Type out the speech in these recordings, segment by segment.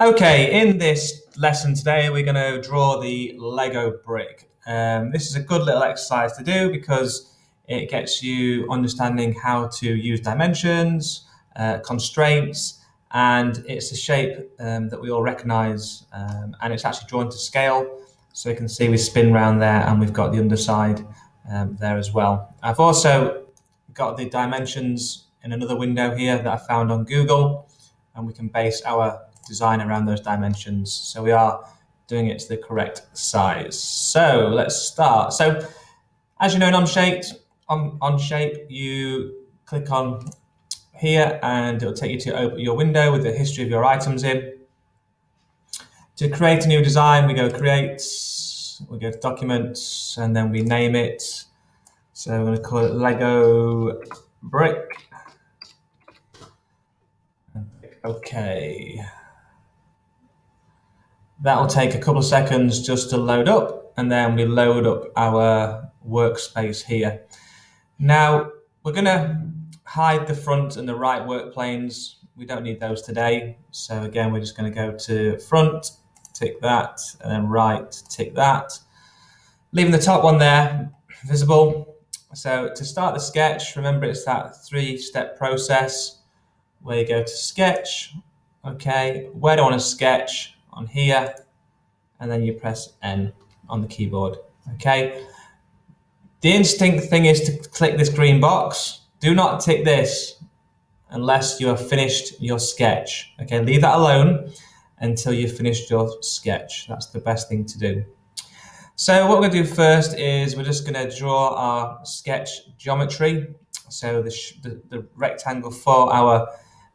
Okay, in this lesson today, we're going to draw the Lego brick. This is a good little exercise to do because it gets you understanding how to use dimensions, constraints, and it's a shape that we all recognize, and it's actually drawn to scale. So you can see we spin around there and we've got the underside there as well. I've also got the dimensions in another window here that I found on Google, and we can base our design around those dimensions. So we are doing it to the correct size. So let's start. So as you know, in Onshape, you click on here and it'll take you to your window with the history of your items in. To create a new design, we go create, we go to documents, and then we name it. So I'm going to call it Lego brick. Okay. That'll take a couple of seconds just to load up, and then we load up our workspace here. Now, we're going to hide the front and the right work planes. We don't need those today. So again, we're just going to go to front, tick that, and then right, tick that. Leaving the top one there visible. So to start the sketch, remember it's that 3-step process where you go to sketch. Okay, where do I want to sketch? On here, and then you press N on the keyboard. Okay. The instinct thing is to click this green box. Do not tick this unless you have finished your sketch. Okay, leave that alone until you've finished your sketch. That's the best thing to do. So what we're going to do first is we're just going to draw our sketch geometry. So the rectangle for our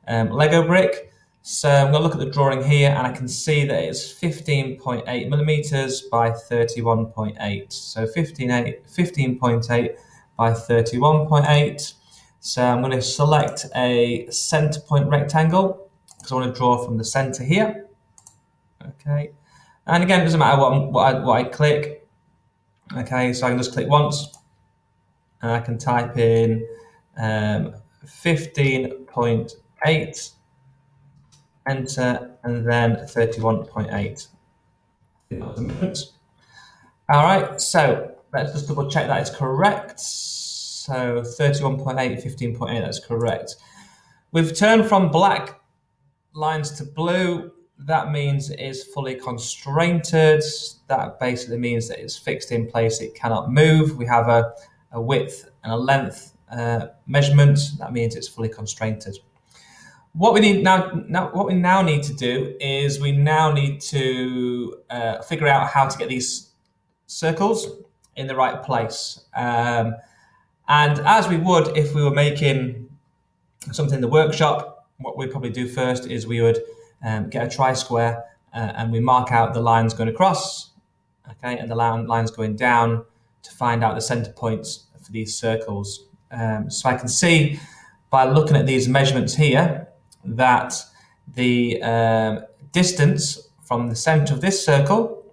Lego brick. So I'm going to look at the drawing here and I can see that it's 15.8 millimeters by 31.8. So 15.8 by 31.8. So I'm going to select a center point rectangle because I want to draw from the center here. Okay. And again, it doesn't matter what I click. Okay, so I can just click once and I can type in 15.8. Enter, and then 31.8. All right, so let's just double check that it's correct. So 31.8, 15.8, that's correct. We've turned from black lines to blue. That means it is fully constrained. That basically means that it's fixed in place. It cannot move. We have a width and a length measurement. That means it's fully constrained. What we need what we now need to do is we now need to figure out how to get these circles in the right place. And as we would if we were making something in the workshop, what we'd probably do first is we would get a tri-square and we mark out the lines going across, okay, and the lines going down to find out the center points for these circles. So I can see by looking at these measurements here that the distance from the center of this circle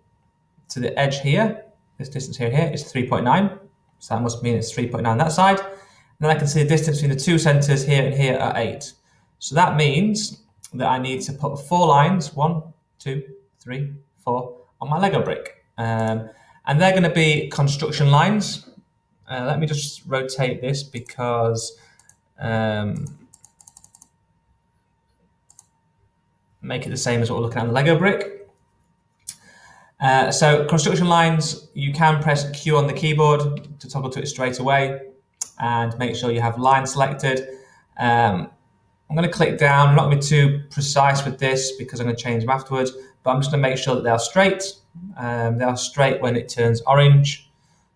to the edge here, this distance here is 3.9. So that must mean it's 3.9 that side. And then I can see the distance between the two centers here and here are 8. So that means that I need to put 4 lines, 1, 2, 3, 4, on my Lego brick. And they're going to be construction lines. Let me just rotate this because make it the same as what we're looking at on the Lego brick. So construction lines, you can press Q on the keyboard to toggle to it straight away and make sure you have line selected. I'm going to click down. I'm not going to be too precise with this because I'm going to change them afterwards, but I'm just going to make sure that they are straight. They are straight when it turns orange.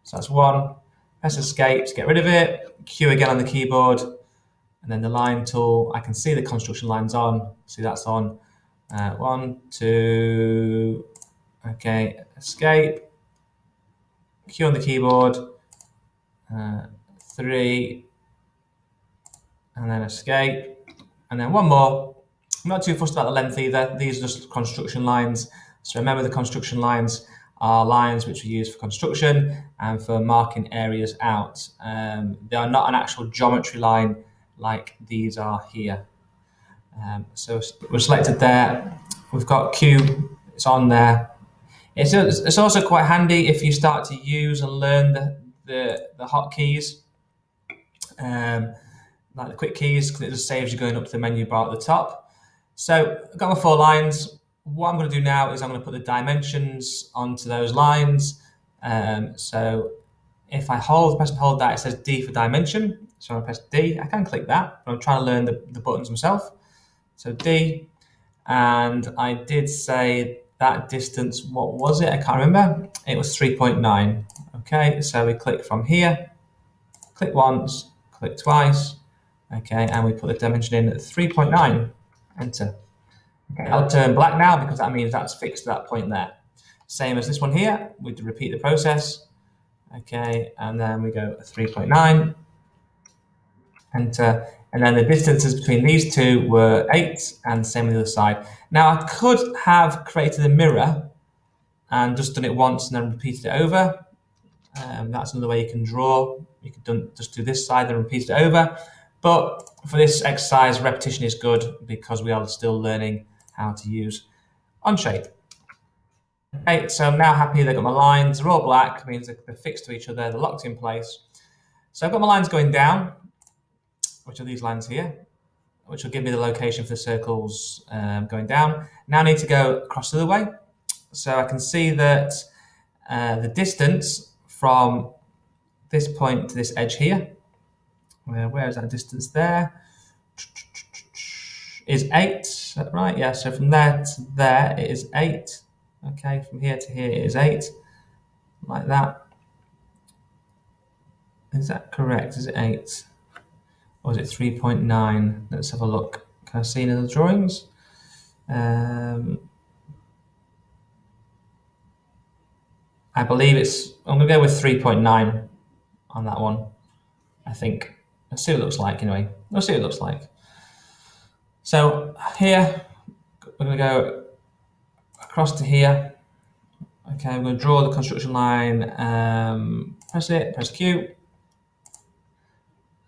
So that's 1. Press escape to get rid of it. Q again on the keyboard. And then the line tool, I can see the construction lines on. See, that's on. 1, 2, okay, escape, Q on the keyboard, 3, and then escape, and then 1 more. I'm not too fussed about the length either. These are just construction lines. So remember, the construction lines are lines which we use for construction and for marking areas out. They are not an actual geometry line like these are here. So we're selected there. we've got Q, it's on there. It's also quite handy if you start to use and learn the hotkeys, like the quick keys, because it just saves you going up to the menu bar at the top. So I've got my 4 lines. What I'm going to do now is I'm going to put the dimensions onto those lines. So if I press and hold that, it says D for dimension. So I'm going to press D. I can click that, but I'm trying to learn the buttons myself. So D, and I did say that distance, what was it? I can't remember. It was 3.9. Okay, so we click from here, click once, click twice. Okay, and we put the dimension in at 3.9, enter. Okay, I'll turn black now because that means that's fixed to that point there. Same as this one here, we repeat the process. Okay, and then we go 3.9, enter, and then the distances between these two were 8, and same on the other side. Now I could have created a mirror and just done it once and then repeated it over. That's another way you can draw. You could just do this side and repeat it over. But for this exercise, repetition is good because we are still learning how to use Onshape. Okay, so I'm now happy they've got my lines. They're all black, means they're fixed to each other. They're locked in place. So I've got my lines going down, which are these lines here, which will give me the location for the circles going down. Now I need to go across the other way. So I can see that the distance from this point to this edge here, where is that distance there, is 8, is that right? Yeah, so from there to there it is 8. Okay, from here to here it is 8, like that. Is that correct? Is it 8? Or is it 3.9? Let's have a look. Can I see any of the drawings? I believe I'm going to go with 3.9 on that one, I think. Let's see what it looks like anyway. Let's see what it looks like. So here, we're going to go across to here. Okay, I'm going to draw the construction line, press it, press Q.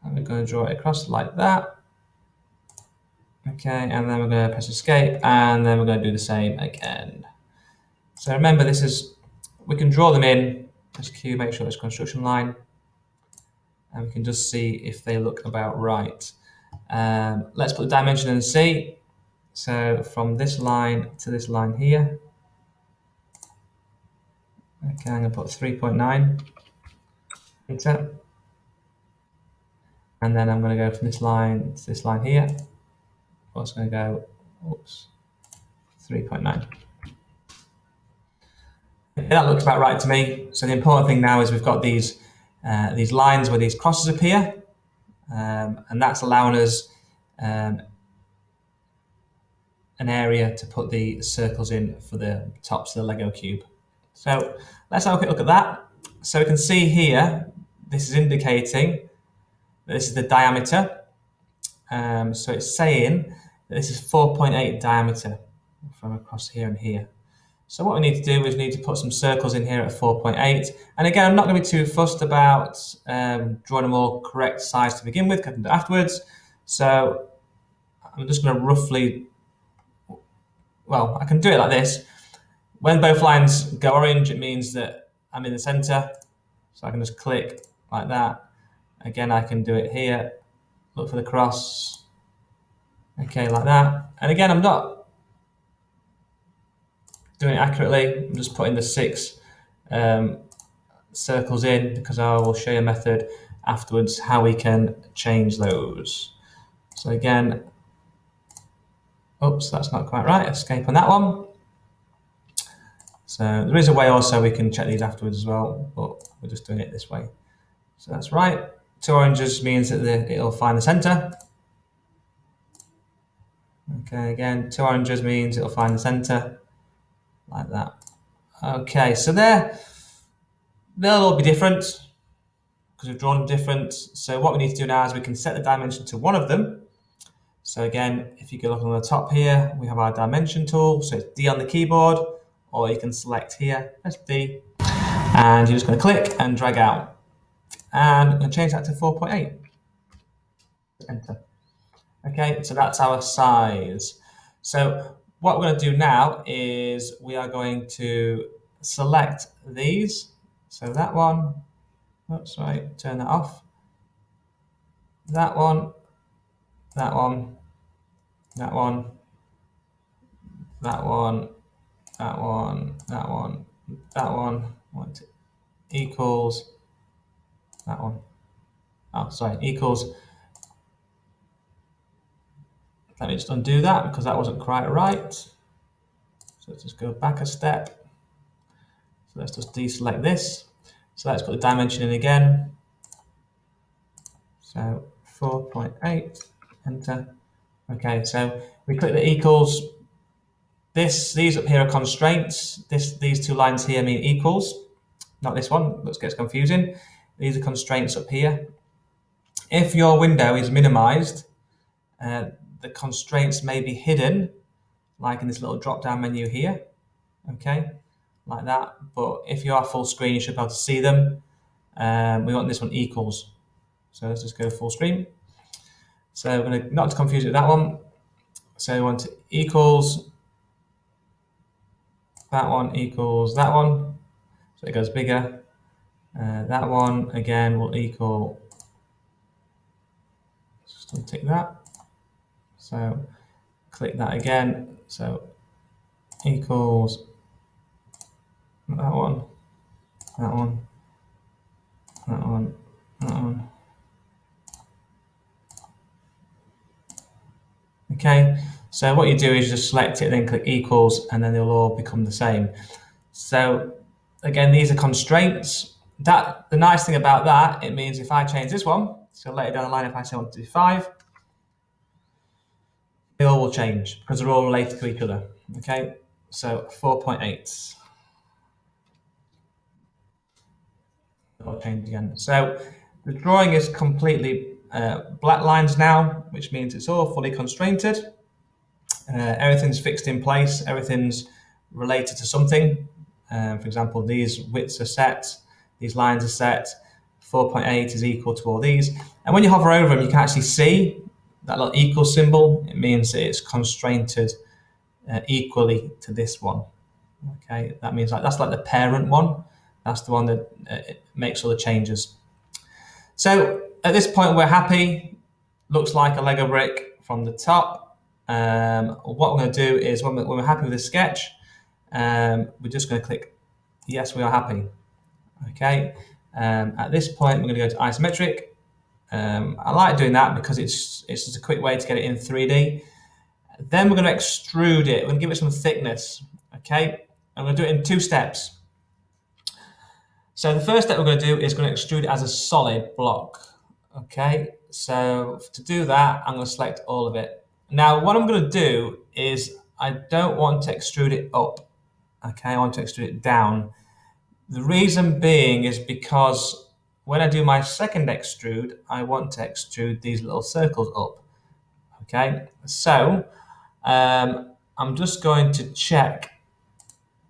And we're going to draw it across like that. Okay, and then we're going to press escape, and then we're going to do the same again. So remember, we can draw them in, press Q, make sure it's construction line, and we can just see if they look about right. Let's put the dimension in C. So from this line to this line here. Okay, I'm going to put 3.9, enter. And then I'm going to go from this line to this line here. I'm also going to go, 3.9. That looks about right to me. So the important thing now is we've got these lines where these crosses appear, and that's allowing us an area to put the circles in for the tops of the Lego cube. So let's have a quick look at that. So we can see here, this is indicating that this is the diameter. So it's saying that this is 4.8 diameter from across here and here. So what we need to do is we need to put some circles in here at 4.8. And again, I'm not going to be too fussed about drawing a more correct size to begin with, cutting it afterwards. So I'm just going to roughly, well, I can do it like this. When both lines go orange, it means that I'm in the center. So I can just click like that. Again, I can do it here. Look for the cross. Okay, like that. And again, I'm not doing it accurately. I'm just putting the 6 circles in because I will show you a method afterwards how we can change those. So again, oops, that's not quite right. Escape on that one. So there is a way also we can check these afterwards as well, but we're just doing it this way. So that's right. 2 oranges means that it'll find the center. Okay, again, 2 oranges means it'll find the center, like that. Okay, so they'll all be different because we've drawn them different. So what we need to do now is we can set the dimension to one of them. So again, if you go look on the top here, we have our dimension tool. So it's D on the keyboard, or you can select here, press D, and you're just going to click and drag out. And I'm going to change that to 4.8. Enter. Okay, so that's our size. So what we're going to do now is we are going to select these. So that one, oops, right, turn that off. That one, that one, that one, that one, that one, that one, that one, equals that one. Oh, sorry, equals. Let me just undo that because that wasn't quite right. So let's just go back a step. So let's just deselect this. So let's put the dimension in again. So 4.8, enter. Okay, so we click the equals. These up here are constraints. These two lines here mean equals, not this one, which gets confusing. These are constraints up here. If your window is minimized, the constraints may be hidden, like in this little drop-down menu here, okay, like that. But if you are full screen, you should be able to see them. We want this one equals. So let's just go full screen. So we're going to, not to confuse it with that one. So we want to equals, that one equals that one. So it goes bigger. That one again will equal, just untick that. So click that again. So equals that one, that one, that one, that one. Okay, so what you do is just select it, then click equals, and then they'll all become the same. So again, these are constraints. The nice thing about that, it means if I change this one, so later down the line, if I say I want to do 5, they all will change because they're all related to each other. Okay, so 4.8. It'll change again. So the drawing is completely black lines now, which means it's all fully constrained. Everything's fixed in place. Everything's related to something. For example, these widths are set. These lines are set. 4.8 is equal to all these. And when you hover over them, you can actually see that little equal symbol. It means that it's constrained equally to this one. Okay, that means that's like the parent one. That's the one that makes all the changes. So at this point, we're happy. Looks like a Lego brick from the top. What we're going to do is when we're happy with the sketch, we're just going to click yes, we are happy. Okay. At this point, we're going to go to isometric. I like doing that because it's just a quick way to get it in 3D. Then we're going to extrude it. We're going to give it some thickness. Okay. I'm going to do it in 2 steps. So the first step we're going to do is going to extrude it as a solid block. Okay. So to do that, I'm going to select all of it. Now, what I'm going to do is I don't want to extrude it up. Okay. I want to extrude it down. The reason being is because when I do my second extrude, I want to extrude these little circles up. Okay, so I'm just going to check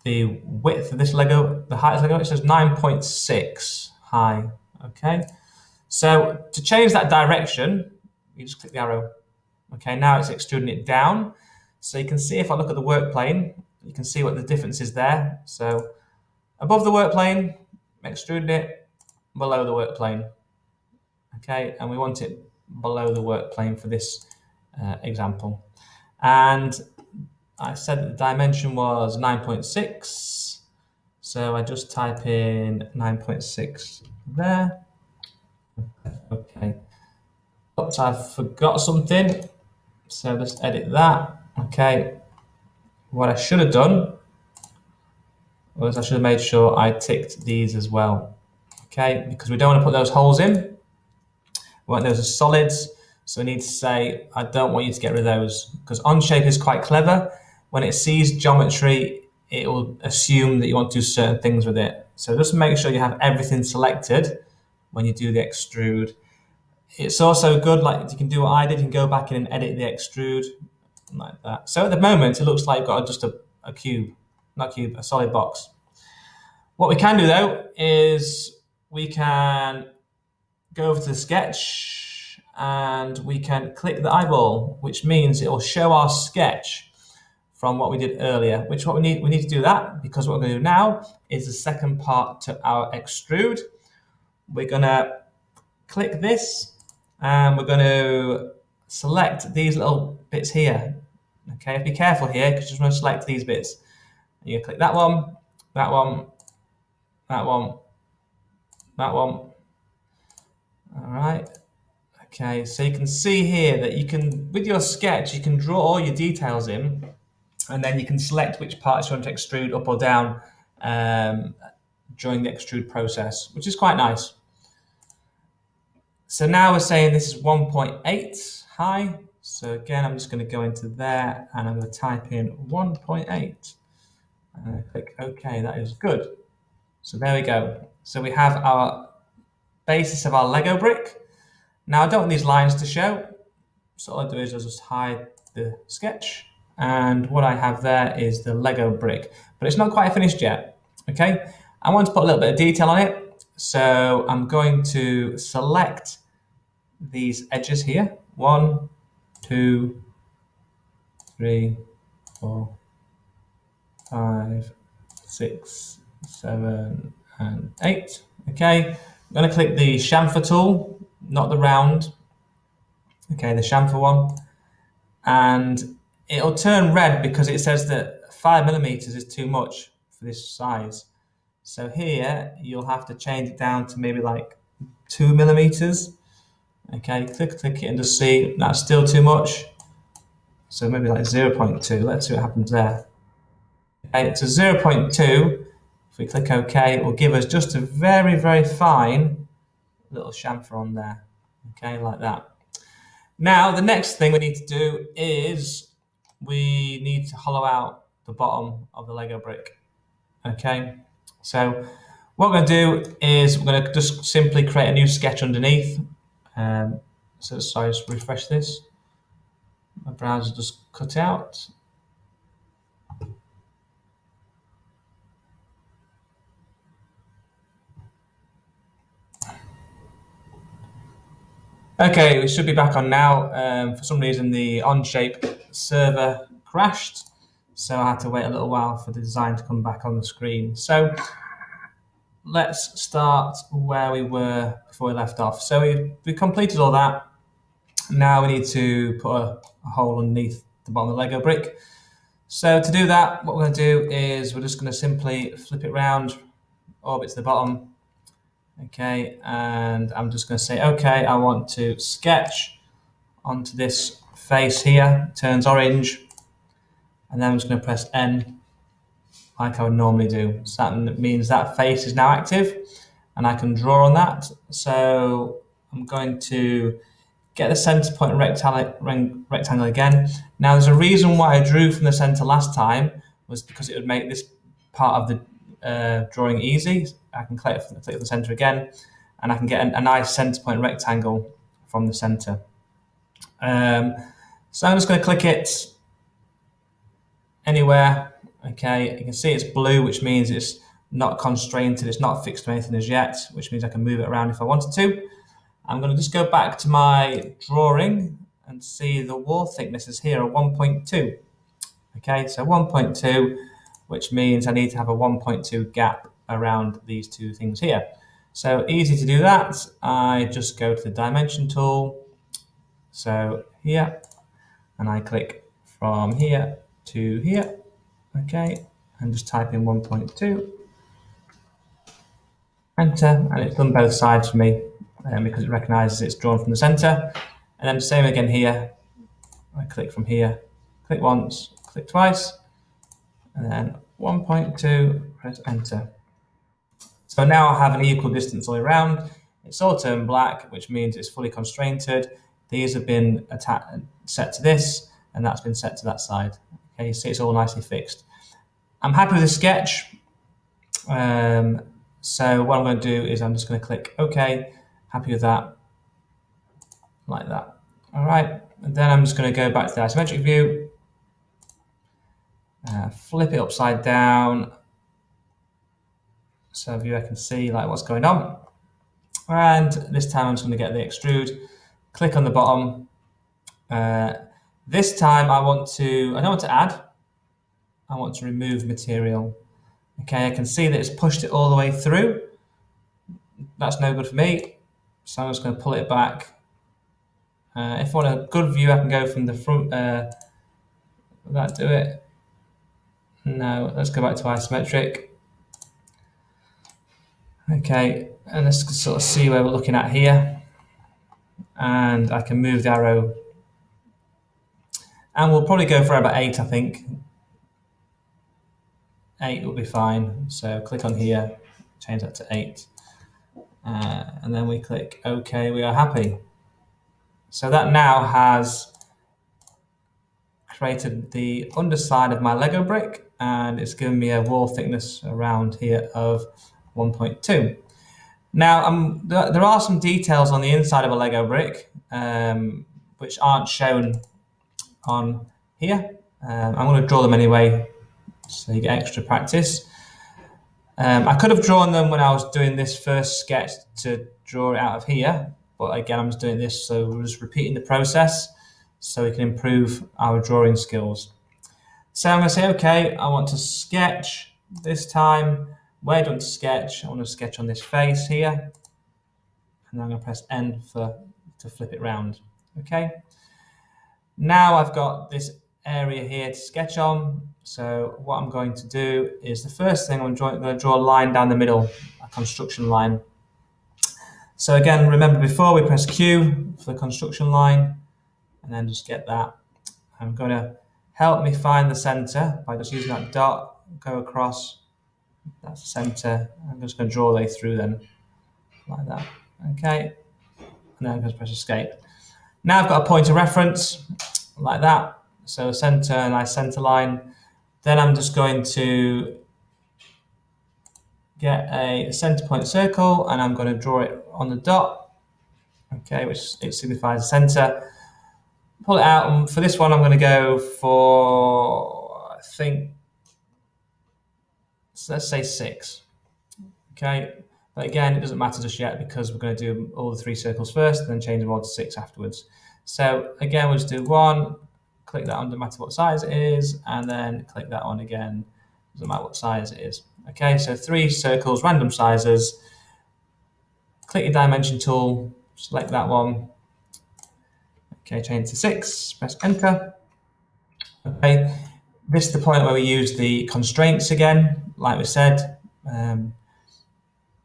the width of this Lego, the height of this Lego. It says 9.6 high. Okay, so to change that direction, you just click the arrow. Okay, now it's extruding it down. So you can see if I look at the work plane, you can see what the difference is there. So above the work plane, extruding it, below the work plane. Okay, and we want it below the work plane for this example. And I said that the dimension was 9.6. So I just type in 9.6 there. Okay. Oops, I forgot something. So let's edit that. Okay. What I should have done was I should have made sure I ticked these as well. Okay, because we don't want to put those holes in. We want those as solids. So we need to say, I don't want you to get rid of those, because Onshape is quite clever. When it sees geometry, it will assume that you want to do certain things with it. So just make sure you have everything selected when you do the extrude. It's also good, like you can do what I did, you can go back in and edit the extrude like that. So at the moment, it looks like you've got just a cube, not cube, a solid box. What we can do though is we can go over to the sketch and we can click the eyeball, which means it will show our sketch from what we did earlier, which what we need to do that because what we're going to do now is the second part to our extrude. We're going to click this and we're going to select these little bits here. Okay, be careful here because you just want to select these bits. You click that one, that one, that one, that one. All right. Okay, so you can see here that you can, with your sketch, you can draw all your details in, and then you can select which parts you want to extrude up or down during the extrude process, which is quite nice. So now we're saying this is 1.8 high. So again, I'm just going to go into there and I'm going to type in 1.8 and I click OK. That is good. So there we go. So we have our basis of our Lego brick. Now I don't want these lines to show. So all I do is I'll just hide the sketch. And what I have there is the Lego brick, but it's not quite finished yet. Okay, I want to put a little bit of detail on it. So I'm going to select these edges here. 1, 2, 3, 4, 5, 6, 7, and 8. Okay, I'm going to click the chamfer tool, not the round. Okay, the chamfer one. And it'll turn red because it says that 5mm is too much for this size. So here you'll have to change it down to maybe like 2mm. Okay, click it and just see that's still too much. So maybe like 0.2. Let's see what happens there. Okay, it's a 0.2. If we click OK, it will give us just a very, very fine little chamfer on there. Okay, like that. Now, the next thing we need to do is we need to hollow out the bottom of the Lego brick. Okay, so what we're going to do is we're going to just simply create a new sketch underneath. So sorry, just refresh this. My browser just cut out. Okay, we should be back on now. For some reason, the Onshape server crashed, so I had to wait a little while for the design to come back on the screen. So let's start where we were before we left off. So we completed all that. Now we need to put a hole underneath the bottom of the Lego brick. So to do that, what we're going to do is we're just going to simply flip it around, orbit to the bottom. Okay, and I'm just going to say, okay, I want to sketch onto this face here, it turns orange, and then I'm just going to press N like I would normally do. So that means that face is now active and I can draw on that. So I'm going to get the center point rectangle again. Now there's a reason why I drew from the center last time was because it would make this part of the drawing easy. I can click the center again and I can get a nice center point rectangle from the center. So I'm just going to click it anywhere. Okay, you can see it's blue, which means it's not constrained, it's not fixed to anything as yet, which means I can move it around if I wanted to. I'm going to just go back to my drawing and see the wall thicknesses here are 1.2. Okay, so 1.2, which means I need to have a 1.2 gap around these two things here. So easy to do that. I just go to the dimension tool. So here, and I click from here to here. Okay, and just type in 1.2. Enter, and it's done both sides for me because it recognizes it's drawn from the center. And then same again here. I click from here, click once, click twice, and then 1.2, press enter. So now I have an equal distance all around. It's all turned black, which means it's fully constrained. These have been set to this, and that's been set to that side. Okay, you see it's all nicely fixed. I'm happy with the sketch. So what I'm going to do is I'm just going to click OK, happy with that, like that. All right, and then I'm just going to go back to the isometric view, flip it upside down, so the viewer can see like what's going on. And this time I'm just going to get the extrude, click on the bottom. This time I don't want to add, I want to remove material. Okay, I can see that it's pushed it all the way through. That's no good for me, so I'm just going to pull it back. If I want a good view, I can go from the front. Will that do it? No, let's go back to isometric. Okay, and let's sort of see where we're looking at here. And I can move the arrow. And we'll probably go for about 8, I think. 8 will be fine. So click on here, change that to 8. And then we click OK, we are happy. So that now has created the underside of my Lego brick, and it's given me a wall thickness around here of 1.2. Now, there are some details on the inside of a Lego brick which aren't shown on here. I'm going to draw them anyway, so you get extra practice. I could have drawn them when I was doing this first sketch to draw it out of here, but again, I'm just doing this, so we're just repeating the process so we can improve our drawing skills. So I'm going to say, okay, I want to sketch this time. Where do I want to sketch? I want to sketch on this face here. And then I'm going to press N to flip it round. Okay. Now I've got this area here to sketch on. So what I'm going to do is the first thing I'm going to draw a line down the middle, a construction line. So again, remember before we press Q for the construction line, and then just get that. I'm going to help me find the center by just using that dot, go across. That's the center. I'm just going to draw a way through then, like that. Okay, and then I'm going to press escape. Now I've got a point of reference, like that. So a center, a nice center line. Then I'm just going to get a center point circle, and I'm going to draw it on the dot. Okay, which it signifies the center. Pull it out, and for this one, I'm going to go for, I think, so let's say 6. Okay, but again, it doesn't matter just yet because we're going to do all the 3 circles first and then change them all to 6 afterwards. So again, we'll just do 1, click that on, no matter what size it is, and then click that on again, doesn't matter what size it is. Okay, so 3 circles, random sizes. Click your dimension tool, select that one. Okay, change to 6, press enter. Okay, this is the point where we use the constraints again, like we said.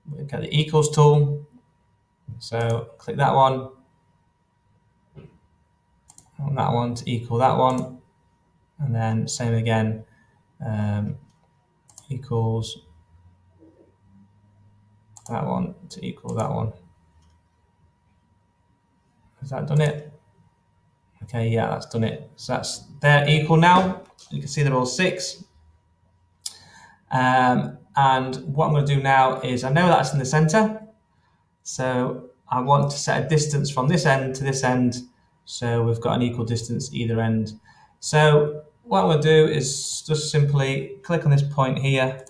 We've got the equals tool. So click that one, and that one to equal that one. And then same again, equals that one to equal that one. Has that done it? Okay, yeah, that's done it. So they're equal now. You can see they're all 6. And what I'm going to do now is, I know that's in the center, so I want to set a distance from this end to this end, so we've got an equal distance either end. So what I'm going to do is just simply click on this point here,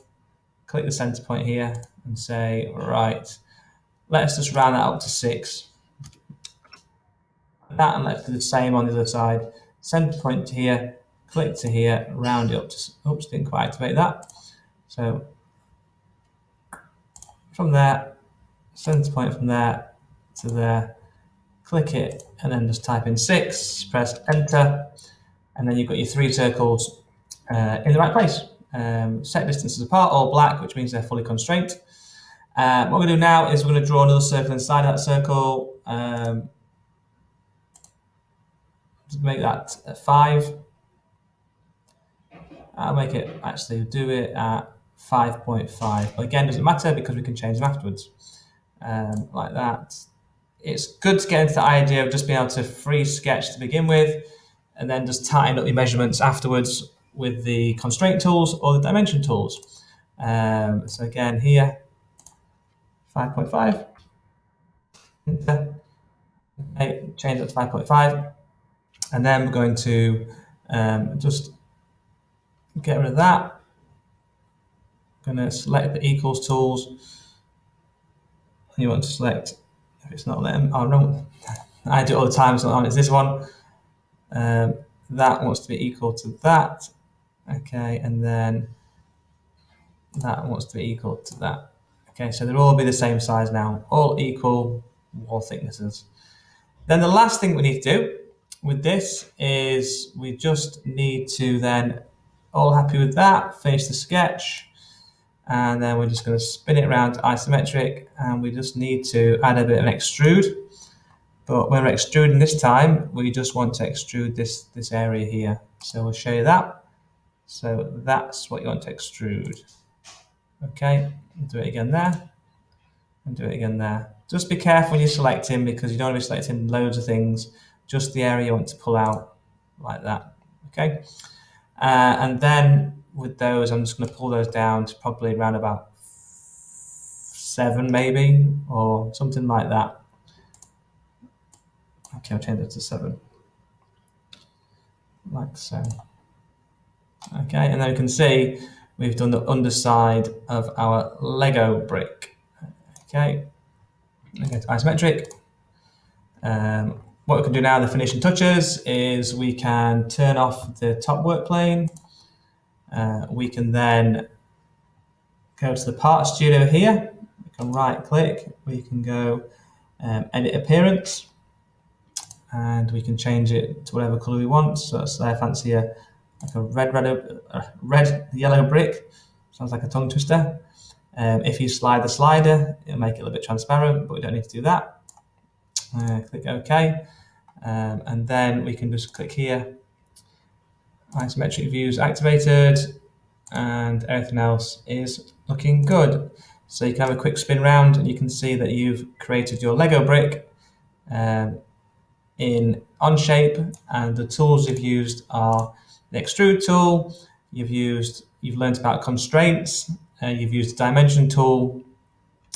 click the center point here, and say, right, let's just round that up to 6. That, and let's do the same on the other side. Center point to here, click to here, round it up to, oops, didn't quite activate that. So from there, center point from there to there, click it, and then just type in 6, press enter, and then you've got your 3 circles in the right place. Set distances apart, all black, which means they're fully constrained. What we're going to do now is we're going to draw another circle inside that circle. Just make that 5. I'll make it, actually do it at 5.5. But again, doesn't matter because we can change them afterwards. Like that. It's good to get into the idea of just being able to free sketch to begin with, and then just tighten up your measurements afterwards with the constraint tools or the dimension tools. So again, here, 5.5. Okay, change that to 5.5. And then we're going to just get rid of that. I'm going to select the equals tools. You want to select, if it's not letting, oh no, I do it all the time, so it's this one. That wants to be equal to that. Okay, and then that wants to be equal to that. Okay, so they'll all be the same size now, all equal wall thicknesses. Then the last thing we need to do with this is we just need to then, all happy with that, finish the sketch, and then we're just going to spin it around to isometric, and we just need to add a bit of an extrude. But when we're extruding this time, we just want to extrude this area here. So we'll show you that. So that's what you want to extrude. Okay, do it again there, and do it again there. Just be careful when you're selecting, because you don't want to be selecting loads of things, just the area you want to pull out, like that. Okay, and then with those, I'm just going to pull those down to probably around about 7 maybe, or something like that. Okay, I'll change it to 7, like so. Okay, and then we can see we've done the underside of our Lego brick. Okay, go to isometric. What we can do now, the finishing touches, is we can turn off the top work plane. We can then go to the part studio here. We can right click, we can go edit appearance, and we can change it to whatever color we want. So let's say I fancy like a red yellow brick. Sounds like a tongue twister. If you slide the slider, it'll make it a little bit transparent, but we don't need to do that. Click OK. And then we can just click here. Isometric views activated, and everything else is looking good. So you can have a quick spin round, and you can see that you've created your Lego brick in Onshape, and the tools you've used are the Extrude tool. You've learned about constraints. You've used the dimension tool,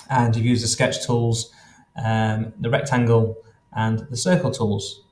and you've used the sketch tools, the rectangle and the circle tools.